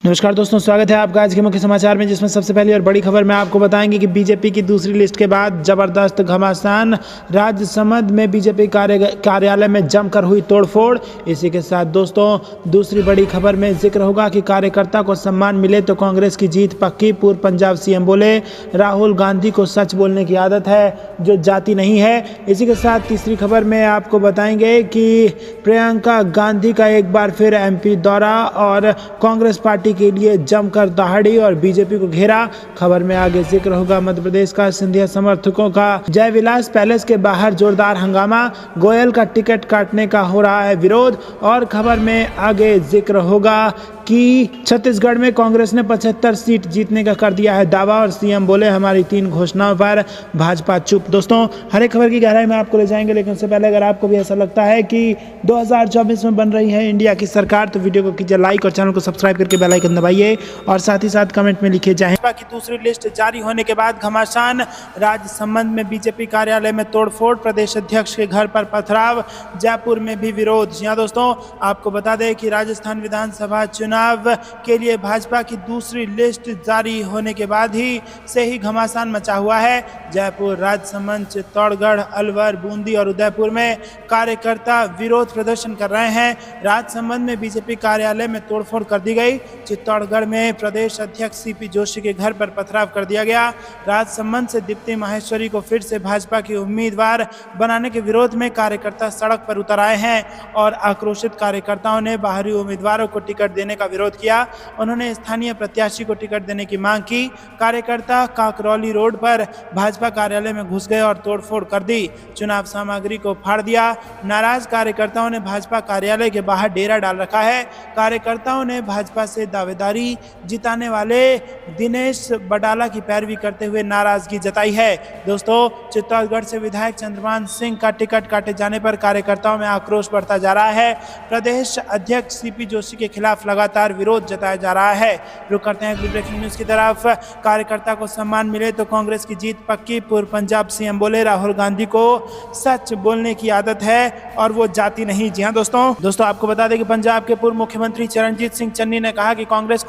नमस्कार दोस्तों, स्वागत है आपका आज के मुख्य समाचार में, जिसमें सबसे पहली और बड़ी खबर में आपको बताएंगे कि बीजेपी की दूसरी लिस्ट के बाद जबरदस्त घमासान। राजसमंद में बीजेपी कार्यालय में जमकर हुई तोड़फोड़। इसी के साथ दोस्तों दूसरी बड़ी खबर में जिक्र होगा कि कार्यकर्ता को सम्मान मिले तो कांग्रेस की जीत पक्की। पूर्व पंजाब सीएम बोले राहुल गांधी को सच बोलने की आदत है जो जाति नहीं है। इसी के साथ तीसरी खबर में आपको बताएंगे कि प्रियंका गांधी का एक बार फिर एमपी दौरा और कांग्रेस पार्टी के लिए जमकर दहाड़ी और बीजेपी को घेरा। खबर में आगे जिक्र होगा मध्य प्रदेश का सिंधिया समर्थकों का जय विलास पैलेस के बाहर जोरदार हंगामा। गोयल का टिकट काटने का हो रहा है विरोध। और खबर में आगे जिक्र होगा कि छत्तीसगढ़ में कांग्रेस ने 75 सीट जीतने का कर दिया है दावा और सीएम बोले हमारी 3 घोषणाओं पर भाजपा चुप। दोस्तों हर एक खबर की गहराई में आपको ले जाएंगे, लेकिन उससे पहले अगर आपको भी ऐसा लगता है कि 2024 में बन रही है इंडिया की सरकार तो वीडियो को कीजिए लाइक और चैनल को सब्सक्राइब करके बेल आइकन दबाइए और साथ ही साथ कमेंट में लिखिए जय हिंद। भाजपा की दूसरी लिस्ट जारी होने के बाद घमासान। राजसमंद में बीजेपी कार्यालय में तोड़फोड़, प्रदेश अध्यक्ष के घर पर पथराव, जयपुर में भी विरोध। जी हां दोस्तों, आपको बता दें कि राजस्थान विधानसभा चुनाव के लिए भाजपा की दूसरी लिस्ट जारी होने के बाद ही से ही घमासान मचा हुआ है। जयपुर, राजसमंद, चित्तौड़गढ़, अलवर, बूंदी और उदयपुर में कार्यकर्ता विरोध प्रदर्शन कर रहे हैं। राजसमंद में बीजेपी कार्यालय में तोड़फोड़ कर दी गई। चित्तौड़गढ़ में प्रदेश अध्यक्ष सीपी जोशी के घर पर पथराव कर दिया गया। राजसमंद से दीप्ति माहेश्वरी को फिर से भाजपा की उम्मीदवार बनाने के विरोध में कार्यकर्ता सड़क पर उतर आए हैं और आक्रोशित कार्यकर्ताओं ने बाहरी उम्मीदवारों को टिकट देने का विरोध किया। उन्होंने स्थानीय प्रत्याशी को टिकट देने की मांग की। कार्यकर्ता काकरौली रोड पर भाजपा कार्यालय में घुस गए और तोड़फोड़ कर दी। चुनाव सामग्री को फाड़ दिया। नाराज कार्यकर्ताओं ने भाजपा कार्यालय के बाहर डेरा डाल रखा है। कार्यकर्ताओं ने भाजपा से दावेदारी जिताने वाले दिनेश बडाला की पैरवी करते हुए नाराजगी जताई है। दोस्तों चित्तौड़गढ़ से विधायक चंद्रमान सिंह का टिकट काटे जाने पर कार्यकर्ताओं में आक्रोश बढ़ता जा रहा है। प्रदेश अध्यक्ष सीपी जोशी के खिलाफ लगातार विरोध जताया जा रहा है। रुक करते हैं अगली ब्रेकिंग न्यूज की तरफ। कार्यकर्ता को सम्मान मिले तो कांग्रेस की जीत पक्की। पूर्व पंजाब सीएम बोले राहुल गांधी को सच बोलने की आदत है और वो जाति नहीं। जी हां दोस्तों आपको बता दें कि पंजाब के पूर्व मुख्यमंत्री चरणजीत सिंह चन्नी ने कहा कि कांग्रेस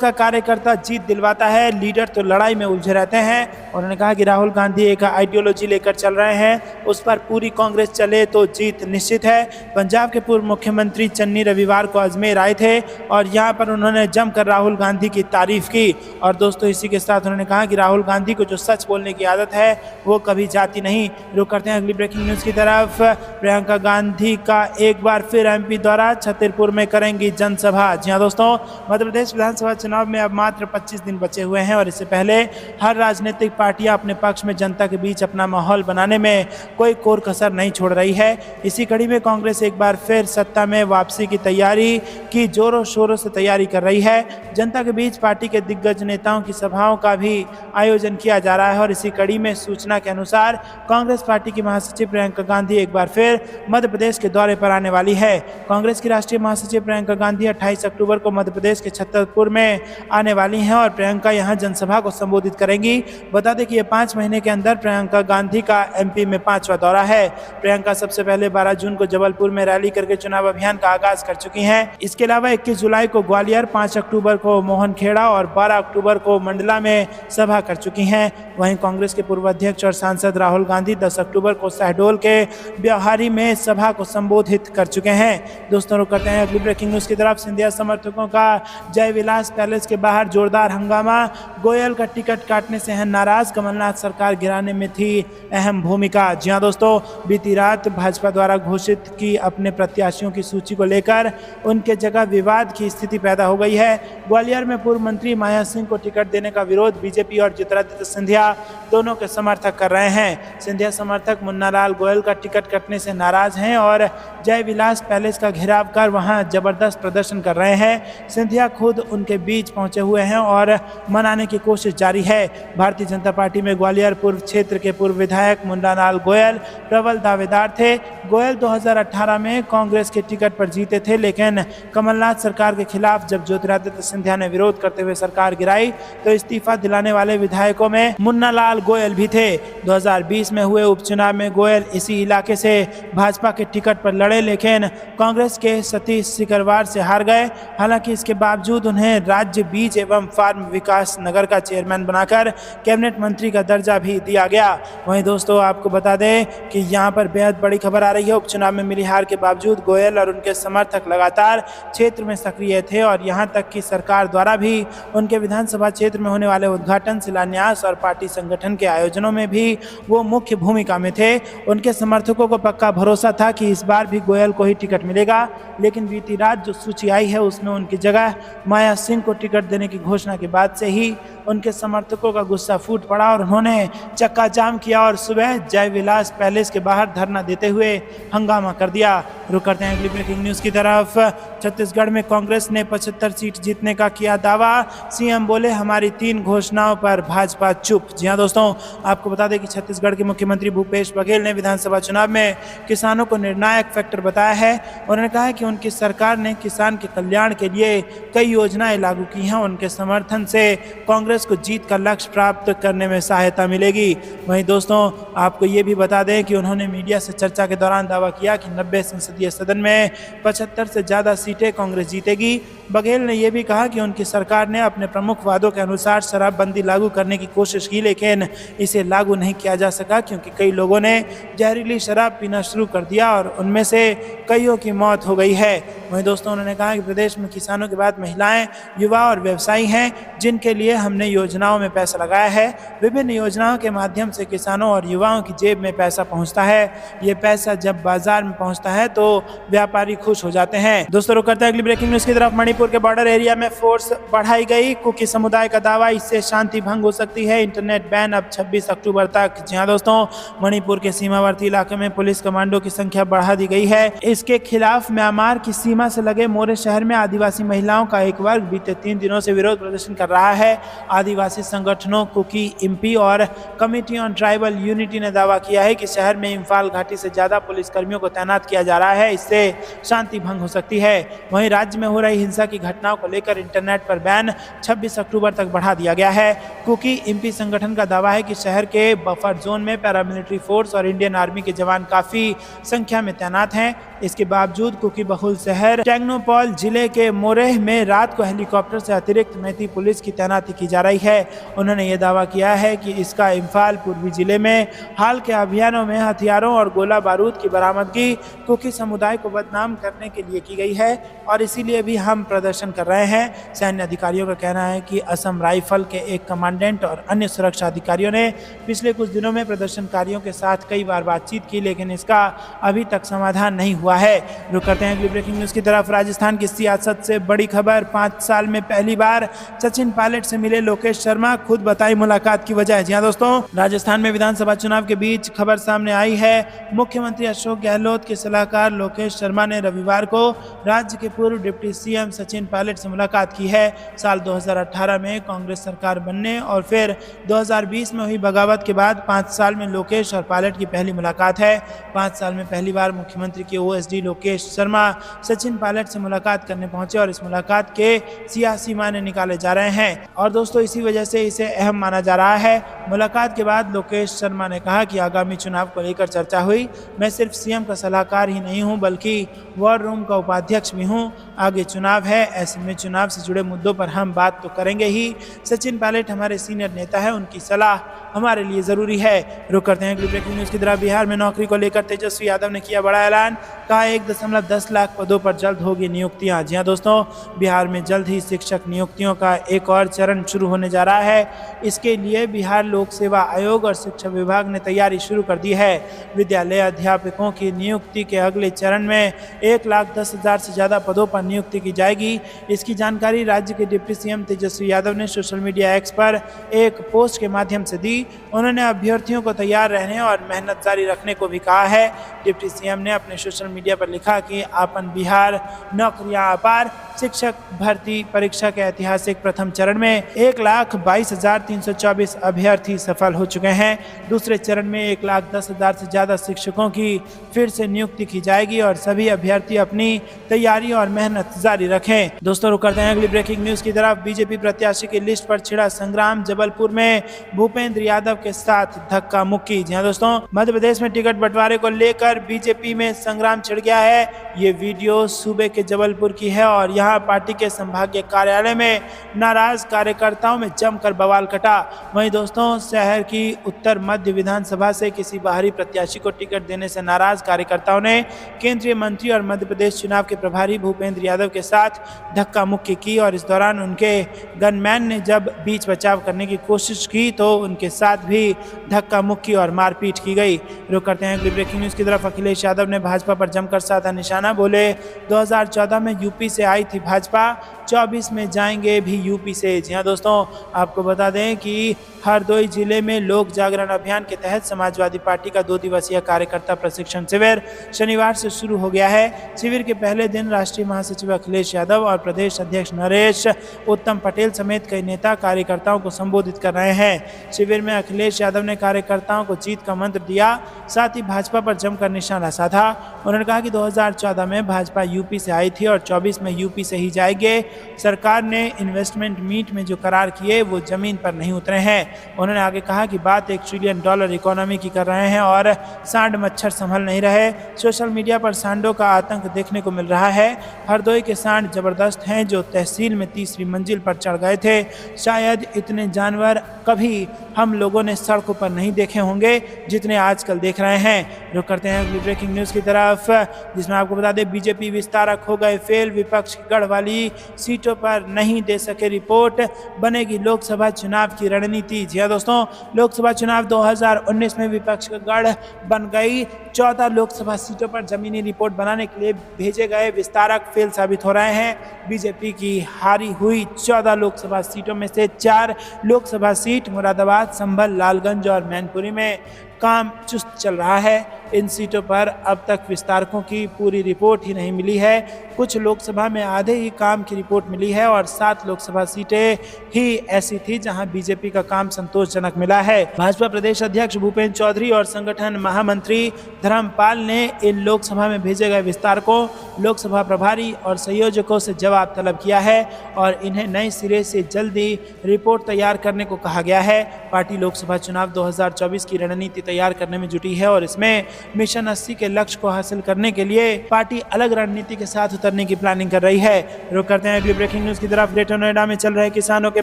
का कार्यकर्ता जीत दिलवाता है, लीडर तो लड़ाई में उलझे रहते हैं। उन्होंने कहा कि राहुल गांधी एक आइडियोलॉजी लेकर चल रहे हैं, उस पर पूरी कांग्रेस चले तो जीत निश्चित है। पंजाब के पूर्व मुख्यमंत्री चन्नी रविवार को अजमेर आए थे और यहाँ पर उन्होंने जमकर राहुल गांधी की तारीफ की। और दोस्तों इसी के साथ उन्होंने कहा कि राहुल गांधी को जो सच बोलने की आदत है वो कभी जाति नहीं। रुक करते हैं अगली ब्रेकिंग न्यूज की तरफ। प्रियंका गांधी का एक बार फिर एमपी दौरा, छतरपुर में करेंगी जनसभा। जी हाँ दोस्तों, मध्य प्रदेश विधानसभा चुनाव में अब मात्र 25 दिन बचे हुए हैं और इससे पहले हर राजनीतिक पार्टियां अपने पक्ष में जनता के बीच अपना माहौल बनाने में कोई कोर कसर नहीं छोड़ रही है। इसी कड़ी में कांग्रेस एक बार फिर सत्ता में वापसी की तैयारी की जोरों शोरों से तैयारी कर रही है। जनता के बीच पार्टी के दिग्गज नेताओं की सभाओं का भी आयोजन किया जा रहा है और इसी कड़ी में सूचना के अनुसार कांग्रेस पार्टी की महासचिव प्रियंका गांधी एक बार फिर मध्य प्रदेश के दौरे पर आने वाली है। कांग्रेस की राष्ट्रीय महासचिव प्रियंका गांधी 28 अक्टूबर को मध्य प्रदेश के छतरपुर में आने वाली हैं और प्रियंका यहां जनसभा को संबोधित करेंगी। बता दें कि ये 5 महीने के अंदर प्रियंका गांधी का एमपी में 5वां दौरा है। प्रियंका सबसे पहले 12 जून को जबलपुर में रैली करके चुनाव अभियान का आगाज कर चुकी हैं। इसके अलावा 21 जुलाई को ग्वालियर, 5 अक्टूबर को मोहनखेड़ा और 12 अक्टूबर को मंडला में सभा कर चुकी हैं। वहीं कांग्रेस के पूर्व अध्यक्ष और सांसद राहुल गांधी 10 अक्टूबर को शहडोल के ब्यौहारी में सभा को संबोधित कर चुके हैं। दोस्तों रुक करते हैं अगली ब्रेकिंग न्यूज की तरफ। सिंधिया समर्थकों का जय विलास पैलेस के बाहर जोरदार हंगामा। गोयल का टिकट काटने से है नाराज, कमलनाथ सरकार गिराने में थी अहम भूमिका। जी हाँ दोस्तों, बीती रात भाजपा द्वारा घोषित की अपने प्रत्याशियों की सूची को लेकर उनके जगह विवाद की स्थिति पैदा हो गई है। ग्वालियर में पूर्व मंत्री माया सिंह को टिकट देने का विरोध बीजेपी और ज्योतिरादित्य सिंधिया दोनों के समर्थक कर रहे हैं। सिंधिया समर्थक मुन्नालाल गोयल का टिकट कटने से नाराज हैं और जय विलास पैलेस का घेराव कर वहां जबरदस्त प्रदर्शन कर रहे हैं। सिंधिया खुद उनके बीच पहुंचे हुए हैं और मनाने की कोशिश जारी है। भारतीय जनता पार्टी में ग्वालियर पूर्व क्षेत्र के पूर्व विधायक मुन्नालाल गोयल प्रबल दावेदार थे। गोयल 2018 में कांग्रेस के टिकट पर जीते थे, लेकिन कमलनाथ सरकार के खिलाफ जब ज्योतिरादित्य सिंधिया ने विरोध करते हुए सरकार गिराई तो इस्तीफा दिलाने वाले विधायकों में मुन्नालाल गोयल भी थे। 2020 में हुए उपचुनाव में गोयल इसी इलाके से भाजपा के टिकट पर लड़े लड़े लेकिन कांग्रेस के सतीश सिकरवार से हार गए। हालांकि इसके बावजूद उन्हें राज्य बीज एवं फार्म विकास नगर का चेयरमैन बनाकर कैबिनेट मंत्री का दर्जा भी दिया गया। वहीं दोस्तों आपको बता दें कि यहाँ पर बेहद बड़ी खबर आ रही है। उपचुनाव में मिली हार के बावजूद गोयल और उनके समर्थक लगातार क्षेत्र में सक्रिय थे और यहाँ तक कि सरकार द्वारा भी उनके विधानसभा क्षेत्र में होने वाले उद्घाटन, शिलान्यास और पार्टी संगठन के आयोजनों में भी वो मुख्य भूमिका में थे। उनके समर्थकों को पक्का भरोसा था कि इस बार भी गोयल को ही टिकट मिलेगा, लेकिन बीती रात जो सूची आई है उसमें उनकी जगह माया सिंह को टिकट देने की घोषणा के बाद से ही उनके समर्थकों का गुस्सा फूट पड़ा और उन्होंने चक्का जाम किया और सुबह जय विलास पैलेस के बाहर धरना देते हुए हंगामा कर दिया। रुक करते हैं अगली ब्रेकिंग न्यूज की तरफ। छत्तीसगढ़ में कांग्रेस ने 75 सीट जीतने का किया दावा। सीएम बोले हमारी 3 घोषणाओं पर भाजपा चुप। जी हां दोस्तों, आपको बता दें कि छत्तीसगढ़ के मुख्यमंत्री भूपेश बघेल ने विधानसभा चुनाव में किसानों को निर्णायक फैक्टर बताया है। उन्होंने कहा है कि उनकी सरकार ने किसान के कल्याण के लिए कई योजनाएं लागू की हैं। उनके समर्थन से कांग्रेस को जीत का लक्ष्य प्राप्त करने में सहायता मिलेगी। वहीं दोस्तों आपको ये भी बता दें कि उन्होंने मीडिया से चर्चा के दौरान दावा किया कि 90 संसदीय सदन में 75 से ज़्यादा सीटें कांग्रेस जीतेगी। बघेल ने यह भी कहा कि उनकी सरकार ने अपने प्रमुख वादों के अनुसार शराबबंदी लागू करने की कोशिश की, लेकिन इसे लागू नहीं किया जा सका क्योंकि कई लोगों ने जहरीली शराब पीना शुरू कर दिया और उनमें से कईयों की मौत हो गई है। वहीं दोस्तों उन्होंने कहा कि प्रदेश में किसानों के बाद महिलाएं, युवा और व्यवसायी हैं जिनके लिए हमने योजनाओं में पैसा लगाया है। विभिन्न योजनाओं के माध्यम से किसानों और युवाओं की जेब में पैसा पहुंचता है। ये पैसा जब बाजार में पहुंचता है तो व्यापारी खुश हो जाते हैं। दोस्तों रुक करते हैं अगली ब्रेकिंग न्यूज की तरफ। मणिपुर के बॉर्डर एरिया में फोर्स बढ़ाई गई। कुकी समुदाय का दावा, इससे शांति भंग हो सकती है। इंटरनेट बैन अब 26 अक्टूबर तक। जी हाँ दोस्तों, मणिपुर के सीमावर्ती इलाके में पुलिस कमांडो की संख्या बढ़ा दी गई है। इसके खिलाफ म्यांमार की सीमा से लगे मोरे शहर में आदिवासी महिलाओं का एक वर्ग बीते 3 दिनों से विरोध प्रदर्शन कर रहा है। आदिवासी संगठनों कुकी इम्पी और कमिटी ऑन ट्राइबल यूनिटी ने दावा किया है कि शहर में इम्फाल घाटी से ज्यादा पुलिसकर्मियों को तैनात किया जा रहा है, इससे शांति भंग हो सकती है। वहीं राज्य में हो रही हिंसा की घटनाओं को लेकर इंटरनेट पर बैन 26 अक्टूबर तक बढ़ा दिया गया है। कुकी इम्पी संगठन का दावा है कि शहर के बफर जोन में पैरामिलिट्री फोर्स और इंडियन आर्मी के जवान काफी संख्या में तैनात हैं। इसके बावजूद कुकी बहुल शहर टेक्नोपॉल जिले के मोरेह में रात को हेलीकॉप्टर से अतिरिक्त मैती पुलिस की तैनाती की जा रही है। उन्होंने ये दावा किया है कि इसका इम्फाल पूर्वी जिले में हाल के अभियानों में हथियारों और गोला बारूद की बरामदगी कुकी समुदाय को बदनाम करने के लिए की गई है और इसीलिए भी हम प्रदर्शन कर रहे हैं। सैन्य अधिकारियों का कहना है कि असम राइफल के एक कमांडेंट और अन्य सुरक्षा अधिकारियों ने पिछले कुछ दिनों में प्रदर्शनकारियों के साथ कई बार बातचीत की, लेकिन इसका अभी तक समाधान नहीं हुआ है। रुक करते हैं अगली ब्रेकिंग न्यूज की तरफ। राजस्थान की सियासत से बड़ी खबर, 5 साल में पहली बार सचिन पायलट से मिले लोकेश शर्मा, खुद बताई मुलाकात की वजह। जी हाँ दोस्तों, राजस्थान में विधानसभा चुनाव के बीच खबर सामने आई है। मुख्यमंत्री अशोक गहलोत के सलाहकार लोकेश शर्मा ने रविवार को राज्य के पूर्व डिप्टी सीएम सचिन पायलट से मुलाकात की है। साल 2018 में कांग्रेस सरकार बनने और फिर 2020 में हुई बगावत के बाद 5 साल में लोकेश और पायलट की पहली मुलाकात है। 5 साल में पहली बार मुख्यमंत्री के ओएसडी लोकेश शर्मा सचिन पायलट से मुलाकात करने पहुंचे और इस मुलाकात के सियासी मायने निकाले जा रहे हैं और दोस्तों इसी वजह से इसे अहम माना जा रहा है। मुलाकात के बाद लोकेश शर्मा ने कहा कि आगामी चुनाव को लेकर चर्चा हुई। मैं सिर्फ सीएम का सलाहकार ही नहीं हूं बल्कि वॉर रूम का उपाध्यक्ष भी हूं। आगे चुनाव है, ऐसे में चुनाव से जुड़े मुद्दों पर हम बात तो करेंगे ही। सचिन पायलट हमारे सीनियर नेता है, उनकी सलाह हमारे लिए जरूरी है। रुक करते हैं अगली ब्रेकिंग न्यूज की तरफ। बिहार में नौकरी को लेकर तेजस्वी यादव ने किया बड़ा ऐलान, कहा 1.10 लाख पदों पर जल्द होगी नियुक्तियां। जी हाँ दोस्तों, बिहार में जल्द ही शिक्षक नियुक्तियों का एक और चरण शुरू होने जा रहा है। इसके लिए बिहार लोक सेवा आयोग और शिक्षा विभाग ने तैयारी शुरू कर दी है। विद्यालय अध्यापकों की नियुक्ति के अगले चरण में 1,10,000 से ज़्यादा पदों पर नियुक्ति की जाएगी। इसकी जानकारी राज्य के डिप्टी सीएम तेजस्वी यादव ने सोशल मीडिया एक्स पर एक पोस्ट के माध्यम से दी। उन्होंने अभ्यर्थियों को तैयार रहने और मेहनत जारी रखने को भी कहा है। डिप्टी सीएम ने अपने सोशल मीडिया पर लिखा कि आपन बिहार नौकरियां अपार। शिक्षक भर्ती परीक्षा के ऐतिहासिक प्रथम चरण में 1,22,324 अभ्यर्थी सफल हो चुके हैं। दूसरे चरण में 1,10,000 से ज़्यादा शिक्षकों की फिर से नियुक्ति की जाएगी और सभी अभ्यर्थी अपनी तैयारी और मेहनत जारी रखें। रखें। दोस्तों रुक करते हैं अगली ब्रेकिंग न्यूज की तरफ। बीजेपी प्रत्याशी की लिस्ट पर छिड़ा संग्राम, जबलपुर में भूपेंद्र यादव के साथ धक्का मुक्की। जी हाँ दोस्तों, मध्य प्रदेश में टिकट बंटवारे को लेकर बीजेपी में संग्राम छिड़ गया है। ये वीडियो सूबे के जबलपुर की है और यहाँ पार्टी के संभागीय कार्यालय में नाराज कार्यकर्ताओं में जमकर बवाल कटा। वहीं दोस्तों, शहर की उत्तर मध्य विधानसभा से किसी बाहरी प्रत्याशी को टिकट देने से नाराज कार्यकर्ताओं ने केंद्रीय मंत्री और मध्य प्रदेश चुनाव के प्रभारी भूपेंद्र यादव के साथ धक्का मुक्की की और इस दौरान उनके गनमैन ने जब बीच बचाव करने की कोशिश की तो उनके साथ भी धक्का मुक्की और मारपीट की गई। रुक करते हैं अगली ब्रेकिंग न्यूज की तरफ। अखिलेश यादव ने भाजपा पर जमकर साधा निशाना, बोले 2014 में यूपी से आई थी भाजपा, 24 में जाएंगे भी यूपी से। जी हाँ दोस्तों, आपको बता दें कि हरदोई जिले में लोक जागरण अभियान के तहत समाजवादी पार्टी का 2 दिवसीय कार्यकर्ता प्रशिक्षण शिविर शनिवार से शुरू हो गया है। शिविर के पहले दिन राष्ट्रीय महासचिव अखिलेश यादव और प्रदेश अध्यक्ष नरेश उत्तम पटेल समेत कई नेता कार्यकर्ताओं को संबोधित कर रहे हैं। शिविर में अखिलेश यादव ने कार्यकर्ताओं को जीत का मंत्र दिया, साथ ही भाजपा पर जमकर निशाना साधा। उन्होंने कहा कि 2014 में भाजपा यूपी से आई थी और 24 में यूपी से ही जाएंगे। सरकार ने इन्वेस्टमेंट मीट में जो करार किए वो जमीन पर नहीं उतरे हैं। उन्होंने आगे कहा कि बात $1 ट्रिलियन इकोनॉमी की कर रहे हैं और सांड मच्छर संभल नहीं रहे। सोशल मीडिया पर सांडों का आतंक देखने को मिल रहा है। हरदोई के सांड जबरदस्त हैं जो तहसील में 3री मंजिल पर चढ़ गए थे। शायद इतने जानवर कभी हम लोगों ने सड़कों पर नहीं देखे होंगे जितने आजकल देख रहे हैं। रुक करते हैं अगली ब्रेकिंग न्यूज़ की तरफ, जिसमें आपको बता दें बीजेपी विस्तारक हो गए फेल, विपक्ष की गढ़ वाली सीटों पर नहीं दे सके रिपोर्ट, बनेगी लोकसभा चुनाव की रणनीति। जी हाँ दोस्तों, लोकसभा चुनाव 2019 में विपक्ष का गढ़ बन गई। 14 लोकसभा सीटों पर जमीनी रिपोर्ट बनाने के लिए भेजे गए विस्तारक फेल साबित हो रहे हैं। बीजेपी की हारी हुई 14 लोकसभा सीटों में से 4 लोकसभा सीट मुरादाबाद, संभल, लालगंज और मैनपुरी में काम चुस्त चल रहा है। इन सीटों पर अब तक विस्तारकों की पूरी रिपोर्ट ही नहीं मिली है। कुछ लोकसभा में आधे ही काम की रिपोर्ट मिली है और 7 लोकसभा सीटें ही ऐसी थी जहां बीजेपी का काम संतोषजनक मिला है। भाजपा प्रदेश अध्यक्ष भूपेंद्र चौधरी और संगठन महामंत्री धर्मपाल ने इन लोकसभा में भेजे गए विस्तारकों, लोकसभा प्रभारी और संयोजकों से जवाब तलब किया है और इन्हें नए सिरे से जल्दी रिपोर्ट तैयार करने को कहा गया है। पार्टी लोकसभा चुनाव 2024 की रणनीति तैयार करने में जुटी है और इसमें मिशन 80 के लक्ष्य को हासिल करने के लिए पार्टी अलग रणनीति के साथ उतरने की प्लानिंग कर रही है। रुक करते हैं अगली ब्रेकिंग न्यूज की तरफ। ग्रेटर नोएडा में चल रहे किसानों के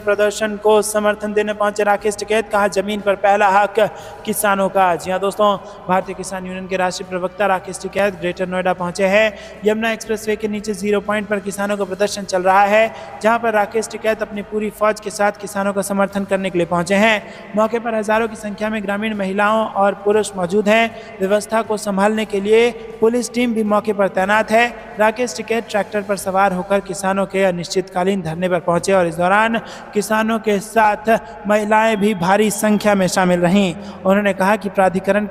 प्रदर्शन को समर्थन देने पहुंचे राकेश टिकैत, कहा जमीन पर पहला हक किसानों का। जी हाँ दोस्तों, भारतीय किसान यूनियन के राष्ट्रीय प्रवक्ता राकेश टिकैत ग्रेटर नोएडा पहुंचे हैं। यमुना एक्सप्रेसवे के नीचे 0 पॉइंट पर किसानों का प्रदर्शन चल रहा है, जहां पर राकेश टिकैत अपनी पूरी फौज के साथ किसानों का समर्थन करने के लिए पहुंचे हैं। मौके पर हजारों की संख्या में ग्रामीण महिलाओं और पुरुष मौजूद हैं। व्यवस्था को संभालने के लिए पुलिस टीम भी मौके पर तैनात है। राकेश टिकैत ट्रैक्टर पर सवार होकर किसानों के अनिश्चितकालीन धरने पर पहुंचे और इस दौरान किसानों के साथ महिलाएं भी भारी संख्या में शामिल रहीं। उन्होंने कहा कि प्राधिकरण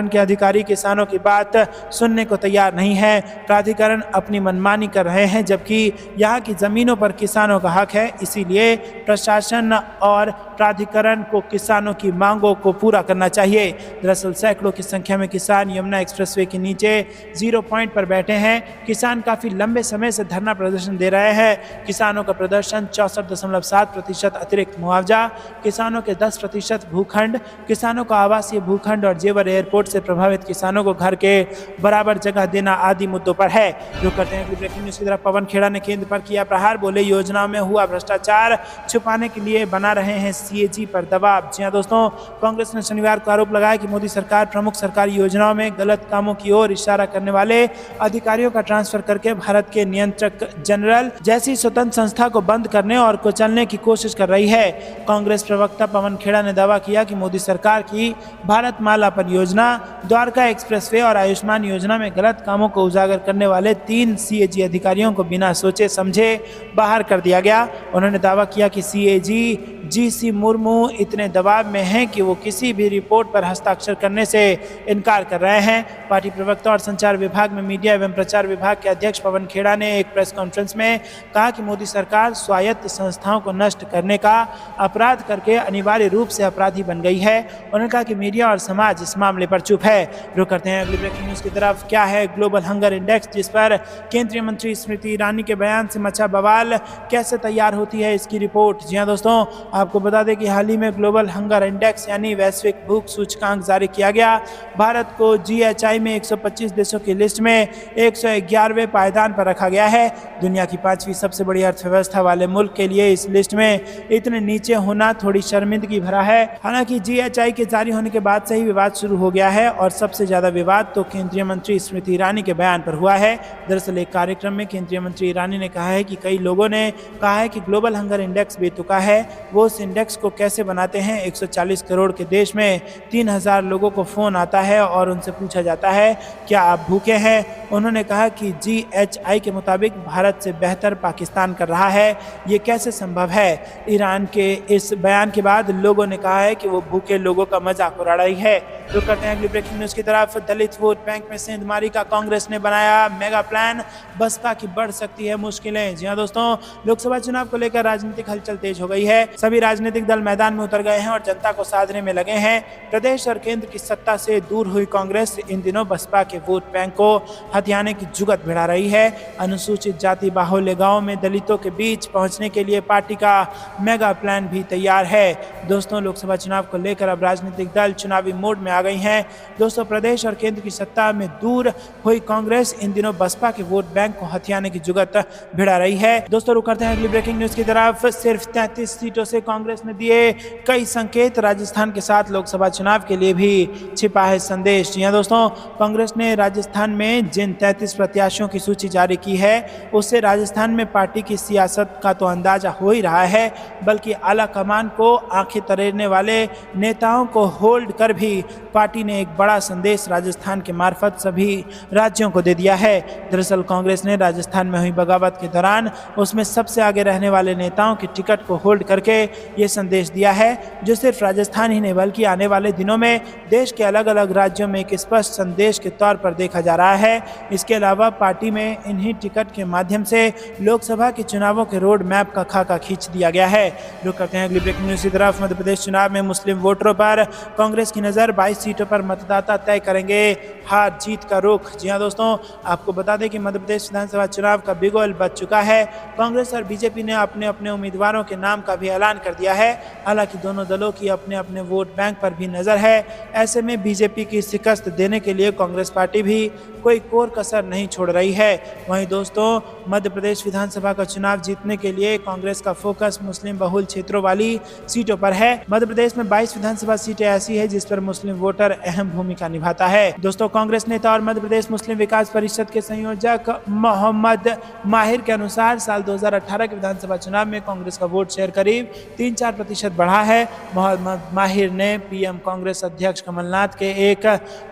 के अधिकारी किसानों की बात सुनने को तैयार नहीं है। प्राधिकरण अपनी मनमानी कर रहे हैं, जबकि यहाँ की जमीनों पर किसानों का हक है। इसीलिए प्रशासन और प्राधिकरण को किसानों की मांगों को पूरा करना चाहिए। दरअसल सैकड़ों की संख्या में किसान यमुना एक्सप्रेसवे के नीचे 0 पॉइंट पर बैठे हैं। किसान काफी लंबे समय से धरना प्रदर्शन दे रहे हैं। किसानों का प्रदर्शन 64.7% अतिरिक्त मुआवजा, किसानों के 10% भूखंड, किसानों का आवासीय भूखंड और जेवर एयरपोर्ट से प्रभावित किसानों को घर के बराबर जगह देना आदि मुद्दों पर है। जो करते हैं ब्रेकिंग न्यूज की तरफ। पवन खेड़ा ने केंद्र पर किया प्रहार, बोले योजनाओं में हुआ भ्रष्टाचार छुपाने के लिए बना रहे हैं CAG पर दबाव। जी हाँ दोस्तों, कांग्रेस ने शनिवार को आरोप लगाया कि मोदी सरकार प्रमुख सरकारी योजनाओं में गलत कामों की ओर इशारा करने वाले अधिकारियों का ट्रांसफर करके भारत के नियंत्रक जनरल जैसी स्वतंत्र संस्था को बंद करने और कुचलने की कोशिश कर रही है। कांग्रेस प्रवक्ता पवन खेड़ा ने दावा किया कि मोदी सरकार की भारत माला परियोजना, द्वारका एक्सप्रेसवे और आयुष्मान योजना में गलत कामों को उजागर करने वाले 3 CAG अधिकारियों को बिना सोचे समझे बाहर कर दिया गया। उन्होंने दावा किया कि CAG जीसी मुर्मू इतने दबाव में हैं कि वो किसी भी रिपोर्ट पर हस्ताक्षर करने से इनकार कर रहे हैं। पार्टी प्रवक्ता और संचार विभाग में मीडिया एवं प्रचार विभाग के अध्यक्ष पवन खेड़ा ने एक प्रेस कॉन्फ्रेंस में कहा कि मोदी सरकार स्वायत्त संस्थाओं को नष्ट करने का अपराध करके अनिवार्य रूप से अपराधी बन गई है। उन्होंने कहा कि मीडिया और समाज इस मामले पर चुप है। रुक करते हैं अगली ब्रेकिंग न्यूज की तरफ। क्या है ग्लोबल हंगर इंडेक्स, जिस पर केंद्रीय मंत्री स्मृति ईरानी के बयान से मचा बवाल, कैसे तैयार होती है इसकी रिपोर्ट। जी हां दोस्तों, आपको बता दें कि हाल ही में ग्लोबल हंगर इंडेक्स यानी वैश्विक भूख सूचकांक जारी किया गया। भारत को GHI में 125 देशों की लिस्ट में 111वें पायदान पर रखा गया है। दुनिया की 5वीं सबसे बड़ी अर्थव्यवस्था वाले मुल्क के लिए इस लिस्ट में इतने नीचे होना थोड़ी शर्मिंदगी भरा है। हालांकि GHI के जारी होने के बाद से ही विवाद शुरू हो गया है और सबसे ज्यादा विवाद तो केंद्रीय मंत्री स्मृति ईरानी के बयान पर हुआ है। दरअसल एक कार्यक्रम में केंद्रीय मंत्री ईरानी ने कहा है कि कई लोगों ने कहा है कि ग्लोबल हंगर इंडेक्स बेतुका है। वो उस इंडेक्स को कैसे बनाते हैं। 140 करोड़ के देश में 3000 लोगों को फोन आता है और उनसे पूछा जाता है क्या आप भूखे हैं। उन्होंने कहा कि GHI के मुताबिक भारत से बेहतर पाकिस्तान कर रहा है, ये कैसे संभव है। ईरान के इस बयान के बाद लोगों ने कहा है कि वो भूखे लोगों का मजाक उड़ा रही है। रुक करते हैं अगली ब्रेकिंग न्यूज की तरफ। दलित वोट बैंक में सेंधमारी का कांग्रेस ने बनाया मेगा प्लान, बसपा की बढ़ सकती है मुश्किलें। जी हां दोस्तों, लोकसभा चुनाव को लेकर राजनीतिक हलचल तेज हो गई है। सभी राजनीतिक दल मैदान में उतर गए हैं और जनता को साधने में लगे हैं। प्रदेश और केंद्र की सत्ता से दूर हुई कांग्रेस इन दिनों बसपा के वोट बैंक को हथियाने की जुगत भिड़ा रही है। अनुसूचित जाति बाहुल्य गांव में दलितों के बीच पहुंचने के लिए पार्टी का मेगा प्लान भी तैयार है। दोस्तों, लोकसभा चुनाव को लेकर अब राजनीतिक दल चुनावी मोड में आ गई हैं। दोस्तों, प्रदेश और केंद्र की सत्ता में दूर हुई कांग्रेस इन दिनों बसपा के वोट बैंक को हथियाने की जुगत भिड़ा रही है। दोस्तों, रुक करते हैं अगली ब्रेकिंग न्यूज की तरफ। सिर्फ 33 सीटों से कांग्रेस ने दिए कई संकेत, राजस्थान के साथ लोकसभा चुनाव के लिए भी छिपा है संदेश। जी हां दोस्तों, कांग्रेस ने राजस्थान में जिन 33 प्रत्याशियों की सूची जारी की है उससे राजस्थान में पार्टी की सियासत का तो अंदाजा हो ही रहा है, बल्कि आला कमान को आंखें तरेरने वाले नेताओं को होल्ड कर भी पार्टी ने एक बड़ा संदेश राजस्थान के मार्फत सभी राज्यों को दे दिया है। दरअसल कांग्रेस ने राजस्थान में हुई बगावत के दौरान उसमें सबसे आगे रहने वाले नेताओं के टिकट को होल्ड करके ये संदेश दिया है, जो सिर्फ राजस्थान ही नहीं बल्कि आने वाले दिनों में देश के अलग अलग राज्यों में एक स्पष्ट संदेश के तौर पर देखा जा रहा है। इसके अलावा पार्टी में इन्हीं टिकट के माध्यम से लोकसभा के चुनावों के रोड मैप का खाका खींच दिया गया है। रुक करते हैं अगली ब्रेकिंग न्यूज की तरफ। मध्य प्रदेश चुनाव में मुस्लिम वोटरों पर कांग्रेस की नजर, 22 सीटों पर मतदाता तय करेंगे हार जीत का रुख। जी हां दोस्तों, आपको बता दें कि मध्य प्रदेश विधानसभा चुनाव का बिगुल बज चुका है। कांग्रेस और बीजेपी ने अपने अपने उम्मीदवारों के नाम का भी ऐलान कर दिया है। हालांकि दोनों दलों की अपने अपने वोट बैंक पर भी नजर है। ऐसे में बीजेपी की शिकस्त देने के लिए कांग्रेस पार्टी भी कोई कोर कसर नहीं छोड़ रही है। वहीं दोस्तों, मध्य प्रदेश विधानसभा का चुनाव जीतने के लिए कांग्रेस का फोकस मुस्लिम बहुल क्षेत्रों वाली सीटों पर है। मध्य प्रदेश में 22 विधानसभा सीटें ऐसी है जिस पर मुस्लिम वोटर अहम भूमिका निभाता है। दोस्तों, कांग्रेस नेता और मध्य प्रदेश मुस्लिम विकास परिषद के संयोजक मोहम्मद माहिर के अनुसार साल 2018 के विधानसभा चुनाव में कांग्रेस का वोट शेयर करीब 3-4% बढ़ा है। मोहम्मद माहिर ने पीएम कांग्रेस अध्यक्ष कमलनाथ के एक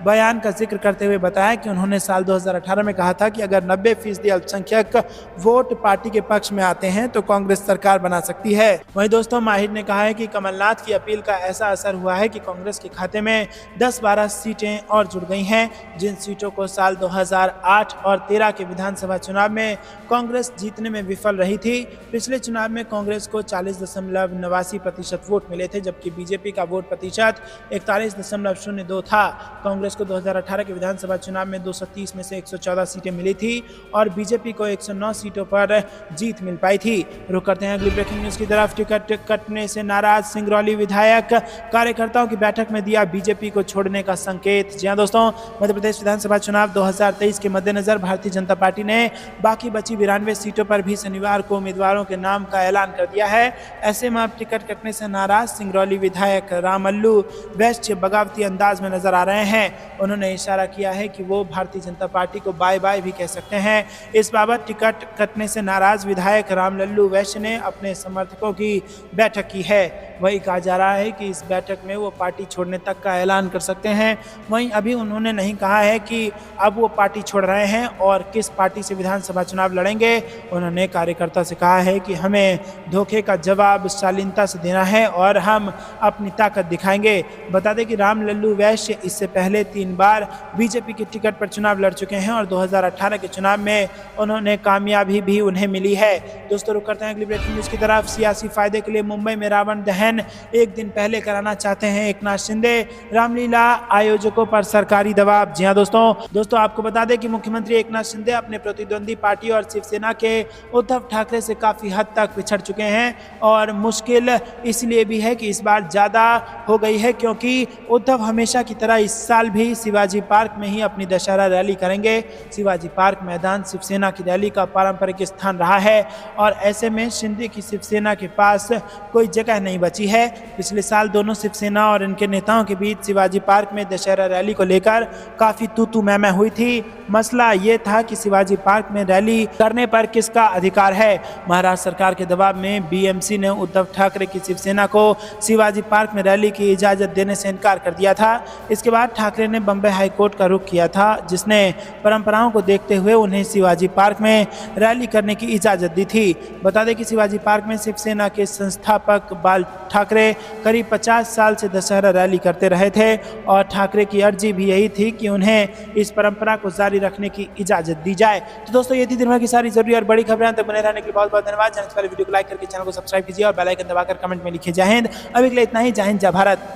बयान का जिक्र करते हुए बताया कि उन्होंने साल 2018 में कहा था कि अगर 90% अल्पसंख्यक वोट पार्टी के पक्ष में आते हैं तो कांग्रेस सरकार बना सकती है। वहीं दोस्तों, माहिर ने कहा है कि कमलनाथ की अपील का ऐसा असर हुआ है कि कांग्रेस के खाते में 10-12 सीटें और जुड़ गई हैं, जिन सीटों को साल 2008 और 13 के विधानसभा चुनाव में कांग्रेस जीतने में विफल रही थी। पिछले चुनाव में कांग्रेस को 40.89% वोट मिले थे, जबकि बीजेपी का वोट प्रतिशत 41.02 था। कांग्रेस को 2018 के विधानसभा चुनाव में 230 में से 114 सीटें मिली थी और बीजेपी को 109 सीटों पर जीत मिल पाई थी। रुक करते हैं अगली ब्रेकिंग न्यूज की तरफ। टिकट कटने से नाराज सिंगरौली विधायक, कार्यकर्ताओं की बैठक में दिया बीजेपी को छोड़ने का संकेत। जी हां दोस्तों, मध्य प्रदेश विधानसभा चुनाव 2023 के मद्देनजर भारतीय जनता पार्टी ने बाकी बची 92 सीटों पर भी शनिवार को उम्मीदवारों के नाम का ऐलान कर दिया है। ऐसे में अब टिकट कटने से नाराज सिंगरौली विधायक रामल्लू वैश्य बगावती अंदाज में नजर आ रहे हैं। उन्होंने इशारा किया है कि वो भारतीय जनता पार्टी को बाय बाय भी कह सकते हैं। इस बाबत टिकट कटने से नाराज विधायक रामलल्लू वैश्य ने अपने समर्थकों की बैठक की है। वही कहा जा रहा है कि इस बैठक में वो पार्टी छोड़ने तक का ऐलान कर सकते हैं। वहीं अभी उन्होंने नहीं कहा है कि अब वो पार्टी छोड़ रहे हैं और किस पार्टी से विधानसभा चुनाव लड़ेंगे। उन्होंने कार्यकर्ता से कहा है कि हमें धोखे का जवाब शालीनता से देना है और हम अपनी ताकत दिखाएंगे। बता दें कि राम लल्लू वैश्य इससे पहले 3 बार बीजेपी के टिकट पर चुनाव लड़ चुके हैं और 2018 के चुनाव में उन्होंने कामयाबी भी उन्हें मिली है। दोस्तों रुक करते हैं अगली ब्रेकिंग न्यूज की तरफ। सियासी फायदे के लिए मुंबई में रावण दहन एक दिन पहले कराना चाहते हैं एकनाथ शिंदे, रामलीला आयोजकों पर सरकारी दबाव। जी हाँ दोस्तों आपको बता दें कि मुख्यमंत्री एकनाथ शिंदे अपने प्रतिद्वंदी पार्टी और शिवसेना के उद्धव ठाकरे से काफी हद तक पिछड़ चुके हैं और मुश्किल इसलिए भी है कि इस बार ज्यादा हो गई है क्योंकि उद्धव हमेशा की तरह इस साल भी शिवाजी पार्क में ही अपनी दशहरा रैली करेंगे। शिवाजी पार्क मैदान शिवसेना की रैली का पारंपरिक स्थान रहा है और ऐसे में शिंदे की शिवसेना के पास कोई जगह नहीं बची है। पिछले साल दोनों शिवसेना और इनके नेताओं के बीच शिवाजी पार्क में दशहरा रैली को लेकर काफी तू मैं हुई थी। मसला ये था कि शिवाजी पार्क में रैली करने पर किसका अधिकार है। महाराष्ट्र सरकार के दबाव में बीएमसी ने उद्धव ठाकरे की शिवसेना को शिवाजी पार्क में रैली की इजाजत देने से इनकार कर दिया था। इसके बाद ठाकरे ने बम्बई हाईकोर्ट का रुख किया था जिसने परंपराओं को देखते हुए उन्हें शिवाजी पार्क में रैली करने की इजाजत दी थी। बता दें कि शिवाजी पार्क में शिवसेना के संस्थापक बाल ठाकरे करीब 50 साल से दशहरा रैली करते रहे थे और ठाकरे की अर्जी भी यही थी कि उन्हें इस परंपरा को जारी रखने की इजाजत दी जाए। तो दोस्तों ये थी दिन भर की सारी जरूरी और बड़ी खबरें। तक बने रहने के लिए बहुत बहुत धन्यवाद। चैनल वाले वीडियो को लाइक करके चैनल को सब्सक्राइब कीजिए और बेल आइकन दबाकर कमेंट में लिखिए जय हिंद। अभी के लिए इतना ही। जय हिंद जय भारत।